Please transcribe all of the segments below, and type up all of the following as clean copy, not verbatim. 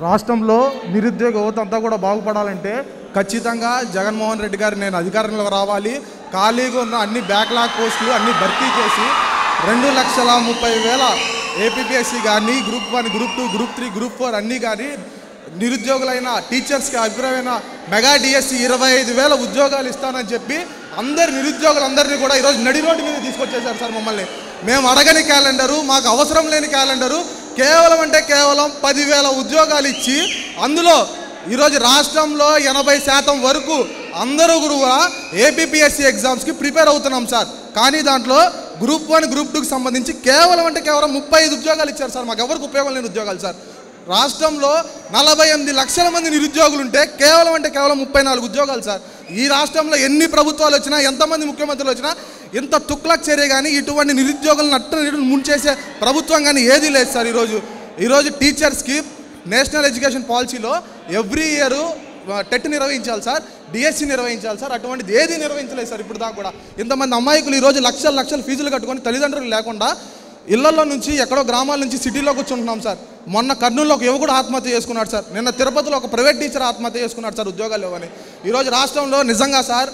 రాష్ట్రంలో నిరుద్యోగ యువత అంతా కూడా బాగుపడాలంటే ఖచ్చితంగా జగన్మోహన్ రెడ్డి గారు నేను అధికారంలో రావాలి, ఖాళీగా ఉన్న అన్ని బ్యాక్లాగ్ పోస్టులు అన్ని భర్తీ చేసి 2,30,000 ఏపీపీఎస్సీ కానీ గ్రూప్ 1, గ్రూప్ 2, గ్రూప్ 3, గ్రూప్ 4 అన్నీ కానీ నిరుద్యోగులైన టీచర్స్కి అభిప్రాయమైన మెగా డిఎస్సి 25,000 ఉద్యోగాలు ఇస్తానని చెప్పి అందరు నిరుద్యోగులందరినీ కూడా ఈరోజు నడి రోడ్డు మీద తీసుకొచ్చేసారు సార్ మమ్మల్ని. మేము అడగని క్యాలెండరు, మాకు అవసరం లేని క్యాలెండరు, కేవలం 10,000 ఉద్యోగాలు ఇచ్చి అందులో ఈరోజు రాష్ట్రంలో 80% వరకు అందరూ కూడా ఏపీపీఎస్సీ ఎగ్జామ్స్కి ప్రిపేర్ అవుతున్నాం సార్. కానీ దాంట్లో గ్రూప్ 1, గ్రూప్ 2కి సంబంధించి కేవలం 35 ఉద్యోగాలు ఇచ్చారు సార్. మాకు ఎవరికి ఉపయోగం లేని ఉద్యోగాలు సార్. రాష్ట్రంలో 48 లక్షల మంది నిరుద్యోగులు ఉంటే కేవలం 34 ఉద్యోగాలు సార్. ఈ రాష్ట్రంలో ఎన్ని ప్రభుత్వాలు వచ్చినా, ఎంతమంది ముఖ్యమంత్రులు వచ్చినా ఇంత తుక్లక్ చర్య కానీ ఇటువంటి నిరుద్యోగులను నట్టు ముంచేసే ప్రభుత్వం కానీ ఏదీ లేదు సార్. ఈరోజు టీచర్స్కి నేషనల్ ఎడ్యుకేషన్ పాలసీలో ఎవ్రీ ఇయర్ టెట్ నిర్వహించాలి సార్, డిఎస్సి నిర్వహించాలి సార్. అటువంటిది ఏది నిర్వహించలేదు సార్ ఇప్పుడు దాకా కూడా. ఇంతమంది అమ్మాయికులు ఈరోజు లక్షల ఫీజులు కట్టుకొని తల్లిదండ్రులు లేకుండా ఇళ్లలో నుంచి ఎక్కడో గ్రామాల నుంచి సిటీలో కూర్చుంటున్నాం సార్. మొన్న కర్నూలులో ఒక యువకుడు ఆత్మహత్య చేసుకున్నాడు సార్. నిన్న తిరుపతిలో ఒక ప్రైవేట్ టీచర్ ఆత్మహత్య చేసుకున్నాడు సార్ ఉద్యోగాలు ఇవ్వని. ఈరోజు రాష్ట్రంలో నిజంగా సార్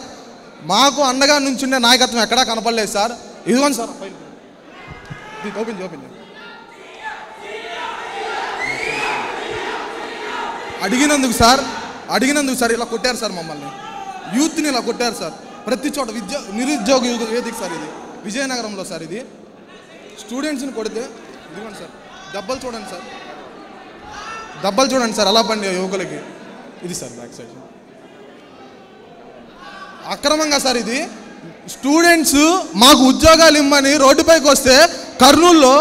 మాకు అండగా నుంచుండే నాయకత్వం ఎక్కడా కనపడలేదు సార్. ఇదిగోండి సార్, ఓపెన్ అడిగినందుకు సార్ ఇలా కొట్టారు సార్ మమ్మల్ని, యూత్ని ఇలా కొట్టారు సార్. ప్రతి చోట నిరుద్యోగ వేదిక సార్ ఇది, విజయనగరంలో సార్. ఇది స్టూడెంట్స్ని కొడితే ఇదిగోండి సార్, దెబ్బలు చూడండి సార్ అలా పండి యువకులకి. ఇది సార్ బ్యాక్ సైడ్ అక్రమంగా సార్. ఇది స్టూడెంట్స్ మాకు ఉద్యోగాలు ఇమ్మని రోడ్డుపైకి వస్తే కర్నూలులో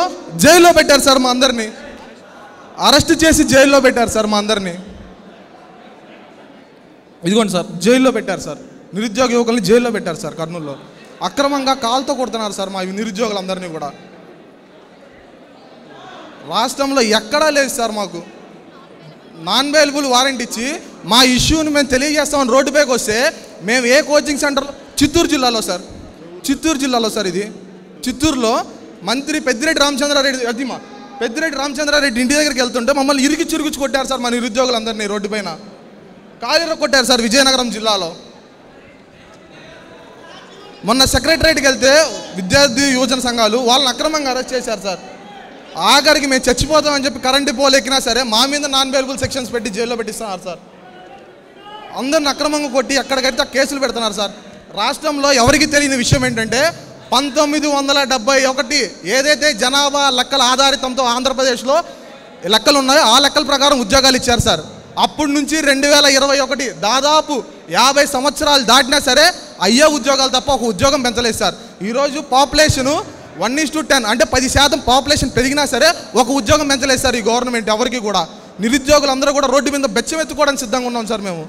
జైల్లో పెట్టారు సార్. మా అందరినీ అరెస్ట్ చేసి జైల్లో పెట్టారు సార్. మా అందరినీ ఇదిగోండి సార్ జైల్లో పెట్టారు సార్. నిరుద్యోగ యువకుల్ని జైల్లో పెట్టారు సార్ కర్నూలులో. అక్రమంగా కాల్తో కొడుతున్నారు సార్ మా నిరుద్యోగులందరినీ కూడా. రాష్ట్రంలో ఎక్కడా లేదు సార్. మాకు నాన్ అవైలబుల్ వారెంట్ ఇచ్చి మా ఇష్యూని మేము తెలియజేస్తామని రోడ్డుపైకి వస్తే మేము ఏ కోచింగ్ సెంటర్లో చిత్తూరు జిల్లాలో సార్. ఇది చిత్తూరులో మంత్రి పెద్దిరెడ్డి రామచంద్రారెడ్డి ఇంటి దగ్గరికి వెళ్తుంటే మమ్మల్ని ఇరికి చిరుగుచ్చి కొట్టారు సార్. మా నిరుద్యోగులందరినీ రోడ్డుపైన కాలిర కొట్టారు సార్. విజయనగరం జిల్లాలో మొన్న సెక్రటరేట్కి వెళ్తే విద్యార్థి యువజన సంఘాలు వాళ్ళని అక్రమంగా అరెస్ట్ చేశారు సార్. ఆఖరికి మేము చచ్చిపోతామని చెప్పి కరెంటు పోలు ఎక్కినా సరే మా మీద నాన్ అవైలబుల్ సెక్షన్స్ పెట్టి జైల్లో పెట్టిస్తున్నారు సార్. అందరిని అక్రమంగా కొట్టి ఎక్కడికైతే కేసులు పెడుతున్నారు సార్. రాష్ట్రంలో ఎవరికి తెలియని విషయం ఏంటంటే 1971 ఏదైతే జనాభా లెక్కల ఆధారితంతో ఆంధ్రప్రదేశ్లో లెక్కలు ఉన్నాయో ఆ లెక్కల ప్రకారం ఉద్యోగాలు ఇచ్చారు సార్. అప్పటి నుంచి 2021 దాదాపు 50 సంవత్సరాలు దాటినా సరే అయ్యే ఉద్యోగాలు తప్ప ఒక ఉద్యోగం పెంచలేదు సార్. ఈరోజు పాపులేషను 1:10 అంటే 10% పాపులేషన్ పెరిగినా సరే ఒక ఉద్యోగం పెంచలేదు సార్ ఈ గవర్నమెంట్ ఎవరికి కూడా. నిరుద్యోగులు అందరూ కూడా రోడ్డు మీద బెచ్చం ఎత్తుకోవడానికి సిద్ధంగా ఉన్నాం సార్ మేము.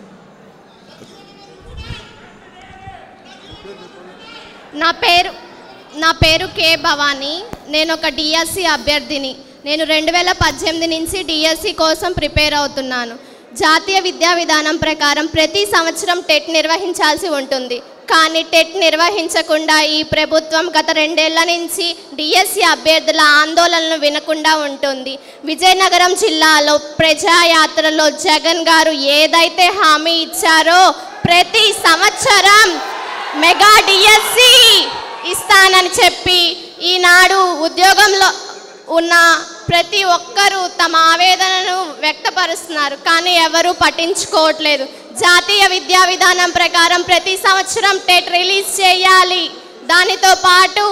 నా పేరు కే భవానీ. నేను ఒక డిఎస్సి అభ్యర్థిని. నేను 2018 నుంచి డిఎస్సి కోసం ప్రిపేర్ అవుతున్నాను. జాతీయ విద్యా విధానం ప్రకారం ప్రతి సంవత్సరం టెట్ నిర్వహించాల్సి ఉంటుంది. కానీ టెట్ నిర్వహించకుండా ఈ ప్రభుత్వం గత 2 ఏళ్ల నుంచి డిఎస్సి అభ్యర్థుల ఆందోళనలు వినకుండా ఉంటుంది. విజయనగరం జిల్లాలో ప్రజాయాత్రలో జగన్ గారు ఏదైతే హామీ ఇచ్చారో ప్రతి సంవత్సరం మెగా డిఎస్సి ఇస్తానని చెప్పి ఈనాడు ఉద్యోగంలో ఉన్న ప్రతి ఒక్కరూ తమ ఆవేదనను వ్యక్తపరుస్తున్నారు. కానీ ఎవరూ పట్టించుకోవట్లేదు. జాతీయ విద్యా విధానం ప్రకారం ప్రతి సంవత్సరం టెట్ రిలీజ్ చేయాలి. దానితో పాటు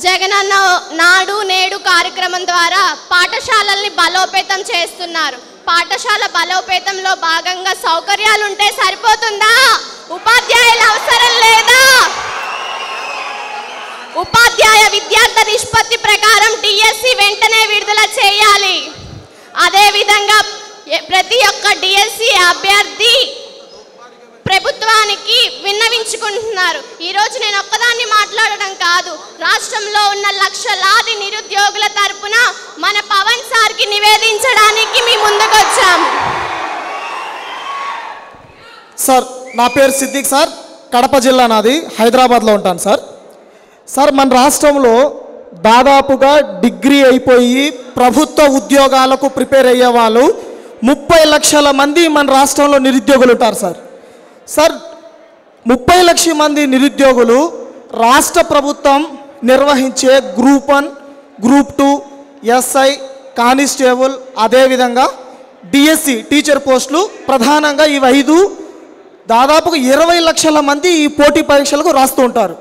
జగనన్న నాడు నేడు కార్యక్రమం ద్వారా పాఠశాలల్ని బలోపేతం చేస్తున్నారు. పాఠశాల బలోపేతంలో భాగంగా సౌకర్యాలు ఉంటే సరిపోతుందా? ఉపాధ్యాయుల అవసరం లేదా? ఉపాధ్యాయ విద్యార్థి నిష్పత్తి ప్రకారం డిఎస్సి వెంటనే విడుదల చేయాలి. అదేవిధంగా ప్రతి ఒక్క డిఎస్సి అభ్యర్థి ప్రభుత్వానికి విన్నవించుకుంటున్నారు. ఈరోజు నేను ఒక్కదాన్ని మాట్లాడడం కాదు, రాష్ట్రంలో ఉన్న లక్షలాది నిరుద్యోగుల తరపున మన పవన్ సార్కి నివేదించడానికి మేము ముందుకు వచ్చాము. సార్ నా పేరు సిద్దిక్ సార్, కడప జిల్లా నాది, హైదరాబాద్లో ఉంటాను సార్. సార్ మన రాష్ట్రంలో దాదాపుగా డిగ్రీ అయిపోయి ప్రభుత్వ ఉద్యోగాలకు ప్రిపేర్ అయ్యే వాళ్ళు 30 లక్షల మంది మన రాష్ట్రంలో నిరుద్యోగులు ఉంటారు సార్. సార్ 30 లక్షల మంది నిరుద్యోగులు రాష్ట్ర ప్రభుత్వం నిర్వహించే గ్రూప్ 1, గ్రూప్ 2, ఎస్ఐ, కానిస్టేబుల్, అదేవిధంగా డిఎస్సి టీచర్ పోస్టులు ప్రధానంగా ఇవి 5 దాదాపుగా 20 లక్షల మంది ఈ పోటీ పరీక్షలకు రాస్తూ ఉంటారు.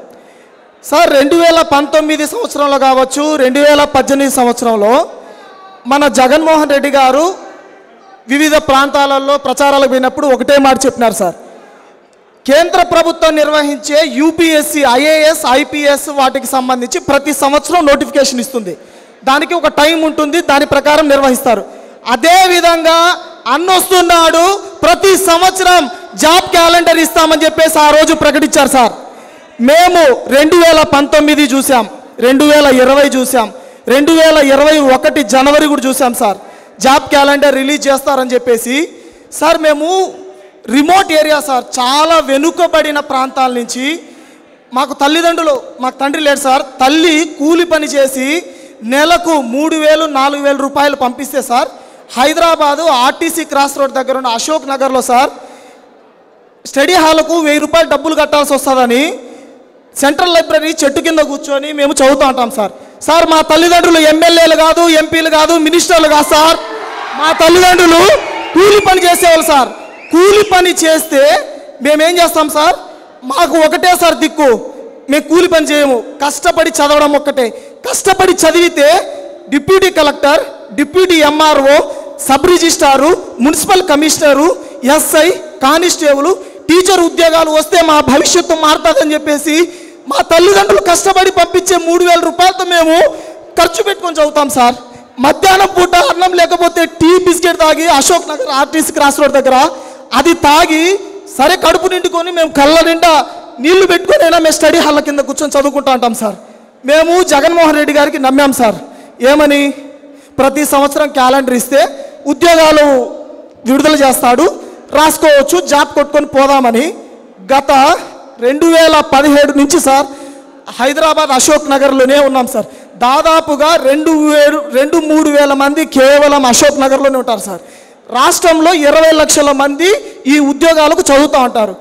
సార్ 2019 సంవత్సరంలో కావచ్చు, 2018 సంవత్సరంలో మన జగన్మోహన్ రెడ్డి గారు వివిధ ప్రాంతాలలో ప్రచారాలకు పోయినప్పుడు ఒకటే మాట చెప్పినారు సార్. కేంద్ర ప్రభుత్వం నిర్వహించే యూపీఎస్సీ, ఐఏఎస్, ఐపీఎస్ వాటికి సంబంధించి ప్రతి సంవత్సరం నోటిఫికేషన్ ఇస్తుంది. దానికి ఒక టైం ఉంటుంది, దాని ప్రకారం నిర్వహిస్తారు. అదేవిధంగా అన్నొస్తున్నాడు ప్రతి సంవత్సరం జాబ్ క్యాలెండర్ ఇస్తామని చెప్పేసి ఆ రోజు ప్రకటించారు సార్. మేము 2019 చూసాం, 2020 చూసాం, 2021 జనవరి కూడా చూసాం సార్. జాబ్ క్యాలెండర్ రిలీజ్ చేస్తారని చెప్పేసి సార్. మేము రిమోట్ ఏరియా సార్, చాలా వెనుకబడిన ప్రాంతాల నుంచి మాకు తల్లిదండ్రులు, మాకు తండ్రి లేడు సార్, తల్లి కూలి పని చేసి నెలకు 3,000, 4,000 రూపాయలు పంపిస్తే sir, Hyderabad RTC cross road దగ్గర ఉన్న అశోక్ నగర్లో సార్ స్టడీ హాల్కు 1000 రూపాయలు డబ్బులు కట్టాల్సి వస్తుందని సెంట్రల్ లైబ్రరీ చెట్టు కింద కూర్చొని మేము చదువుతూ ఉంటాం సార్. సార్ మా తల్లిదండ్రులు ఎమ్మెల్యేలు కాదు, ఎంపీలు కాదు, మినిస్టర్లు కాదు సార్. మా తల్లిదండ్రులు కూలి పని చేసేవాళ్ళు సార్. కూలి పని చేస్తే మేమేం చేస్తాం సార్? మాకు ఒకటే సార్ దిక్కు, మేము కూలి పని చేయము, కష్టపడి చదవడం ఒక్కటే. కష్టపడి చదివితే deputy collector, deputy MRO, sub registrar, municipal commissioner, SI, constable, teacher ఉద్యోగాలు వస్తే మా భవిష్యత్తు మారుతుందని చెప్పేసి మా తల్లిదండ్రులు కష్టపడి పంపించే 3,000 రూపాయలతో మేము ఖర్చు పెట్టుకొని చదువుతాం సార్. మధ్యాహ్నం పూట అన్నం లేకపోతే టీ బిస్కెట్ తాగి Ashok Nagar RTC cross road దగ్గర అది తాగి సరే కడుపు నిండుకొని మేము కళ్ళ నిండా నీళ్లు పెట్టుకొని అయినా మేము స్టడీ హాల్ల కింద కూర్చొని చదువుకుంటూ ఉంటాం సార్. మేము జగన్మోహన్ రెడ్డి గారికి నమ్మాం సార్. ఏమని? ప్రతి సంవత్సరం క్యాలెండర్ ఇస్తే ఉద్యోగాలు విడుదల చేస్తాడు, రాసుకోవచ్చు, జాబ్ కొట్టుకొని పోదామని. గత 2017 నుంచి సార్ హైదరాబాద్ అశోక్ నగర్లోనే ఉన్నాం సార్. దాదాపుగా 2,000-3,000 మంది కేవలం అశోక్ నగర్లోనే ఉంటారు సార్. రాష్ట్రంలో 20 లక్షల మంది ఈ ఉద్యోగాలకు చదువుతూ ఉంటారు.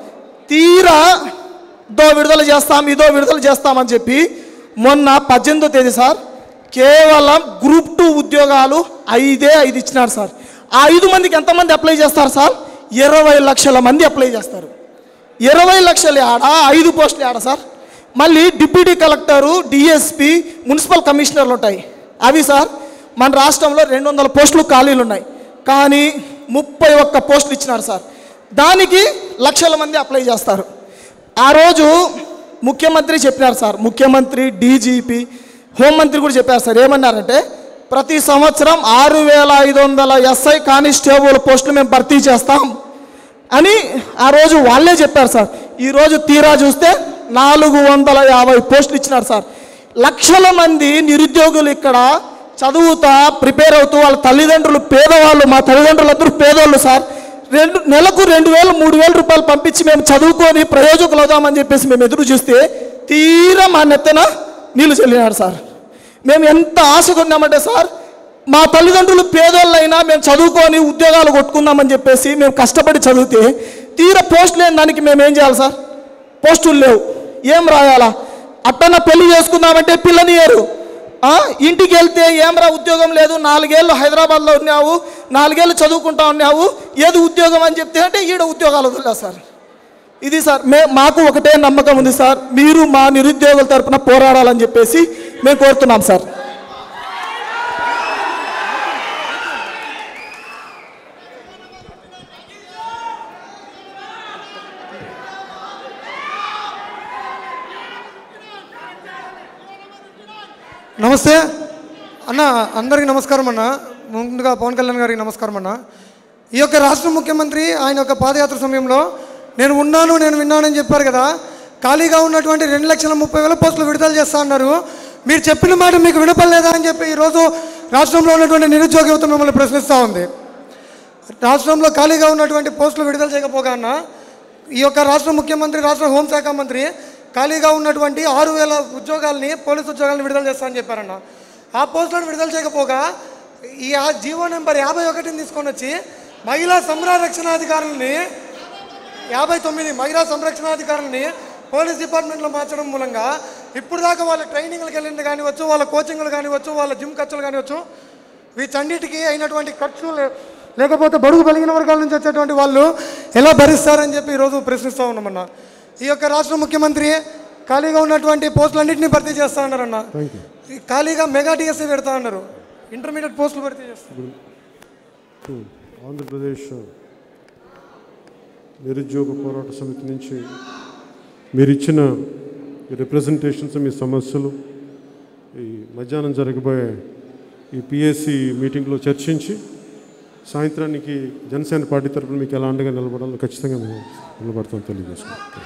తీరా ఇదో విడుదల చేస్తాం, ఇదో విడుదల చేస్తామని చెప్పి మొన్న 18వ తేదీ సార్ కేవలం గ్రూప్ 2 ఉద్యోగాలు 5 ఇచ్చినారు సార్. ఆ 5 మందికి ఎంతమంది అప్లై చేస్తారు సార్? 20 లక్షల మంది అప్లై చేస్తారు. 20 లక్షలు ఆడ 5 పోస్టులు ఆడ సార్. మళ్ళీ డిప్యూటీ కలెక్టరు, డిఎస్పి, మున్సిపల్ కమిషనర్లు ఉంటాయి. అవి సార్ మన రాష్ట్రంలో 200 పోస్టులు ఖాళీలు ఉన్నాయి. కానీ 31 పోస్టులు ఇచ్చినారు సార్. దానికి లక్షల మంది అప్లై చేస్తారు. ఆ రోజు ముఖ్యమంత్రి చెప్పినారు సార్, ముఖ్యమంత్రి, డీజీపీ, హోంమంత్రి కూడా చెప్పారు సార్. ఏమన్నారంటే ప్రతి సంవత్సరం 6,500 ఎస్ఐ కానిస్టేబుల్ పోస్టులు మేము భర్తీ చేస్తాం అని ఆ రోజు వాళ్ళే చెప్పారు సార్. ఈరోజు తీరా చూస్తే 450 పోస్టులు ఇచ్చినారు సార్. లక్షల మంది నిరుద్యోగులు ఇక్కడ చదువుతా ప్రిపేర్ అవుతూ వాళ్ళ తల్లిదండ్రులు పేదవాళ్ళు, మా తల్లిదండ్రులందరూ పేదవాళ్ళు సార్. నెలకు 2,000-3,000 రూపాయలు పంపించి మేము చదువుకొని ప్రయోజకులు అవుదామని చెప్పేసి మేము ఎదురు చూస్తే తీరా మా నెత్తన నీళ్ళు చల్లినారు సార్. మేము ఎంత ఆశగా ఉన్నామంటే సార్, మా తల్లిదండ్రులు పేదోళ్ళైనా మేము చదువుకొని ఉద్యోగాలు కొట్టుకుందామని చెప్పేసి మేము కష్టపడి చదివితే తీరా పోస్టులు లేని దానికి మేము ఏం చేయాలి సార్? పోస్టులు లేవు, ఏం రాయాలా? అట్టన్నా పెళ్లి చేసుకుందామంటే పిల్లనియరు. ఇంటికి వెళ్తే ఏమరా ఉద్యోగం లేదు, 4 ఏళ్ళు హైదరాబాద్లో ఉన్నావు, 4 ఏళ్ళు చదువుకుంటా ఉన్నావు, ఏది ఉద్యోగం అని చెప్తే అంటే ఈడ ఉద్యోగాలు వదిలే సార్. ఇది సార్ మాకు ఒకటే నమ్మకం ఉంది సార్, మీరు మా నిరుద్యోగుల తరపున పోరాడాలని చెప్పేసి మేము కోరుతున్నాం సార్. నమస్తే అన్న, అందరికీ నమస్కారం అన్న. ముందుగా పవన్ కళ్యాణ్ గారికి నమస్కారం అన్న. ఈ యొక్క రాష్ట్ర ముఖ్యమంత్రి ఆయన యొక్క పాదయాత్ర సమయంలో నేను విన్నానని చెప్పారు కదా. ఖాళీగా ఉన్నటువంటి 2,30,000 పోస్టులు విడుదల చేస్తా అన్నారు. మీరు చెప్పిన మాట మీకు వినపడలేదా అని చెప్పి ఈరోజు రాష్ట్రంలో ఉన్నటువంటి నిరుద్యోగ యువత మిమ్మల్ని ప్రశ్నిస్తూ ఉంది. రాష్ట్రంలో ఖాళీగా ఉన్నటువంటి పోస్టులు విడుదల చేయకపోగా అన్న, ఈ యొక్క రాష్ట్ర ముఖ్యమంత్రి, రాష్ట్ర హోంశాఖ మంత్రి ఖాళీగా ఉన్నటువంటి 6,000 ఉద్యోగాలని, పోలీసు ఉద్యోగాలను విడుదల చేస్తామని చెప్పారన్న. ఆ పోస్టులను విడుదల చేయకపోగా ఈ జీవో నెంబర్ 51ని తీసుకొని వచ్చి మహిళా సంరక్షణాధికారులని 59 మహిళా సంరక్షణాధికారులని పోలీస్ డిపార్ట్మెంట్లో మార్చడం మూలంగా ఇప్పుడు దాకా వాళ్ళ ట్రైనింగ్లకు వెళ్ళింది కానివచ్చు, వాళ్ళ కోచింగ్లు కానివచ్చు, వాళ్ళ జిమ్ ఖర్చులు కానివచ్చు, వీటన్నిటికీ అయినటువంటి ఖర్చు లేకపోతే బడుగు బలిగిన వర్గాల నుంచి వచ్చేటువంటి వాళ్ళు ఎలా భరిస్తారని చెప్పి ఈరోజు ప్రశ్నిస్తూ ఉన్నామన్నా. ఈ యొక్క రాష్ట్ర ముఖ్యమంత్రి ఖాళీగా ఉన్నటువంటి పోస్టులన్నింటినీ భర్తీ చేస్తూ ఉన్నారన్న. ఖాళీగా మెగా డిఎస్సీ పెడతా ఉన్నారు, ఇంటర్మీడియట్ పోస్టులు భర్తీ చేస్తారు. ఆంధ్రప్రదేశ్ నిరుద్యోగ పోరాట సమితి నుంచి మీరు ఇచ్చిన రిప్రజెంటేషన్స్, మీ సమస్యలు ఈ మధ్యాహ్నం జరగబోయే ఈ పిఎస్సి మీటింగ్లో చర్చించి సాయంత్రానికి జనసేన పార్టీ తరఫున మీకు ఎలా అండగా నిలబడాలో ఖచ్చితంగా మేము నిలబడతాం తెలియజేసుకుంటాం.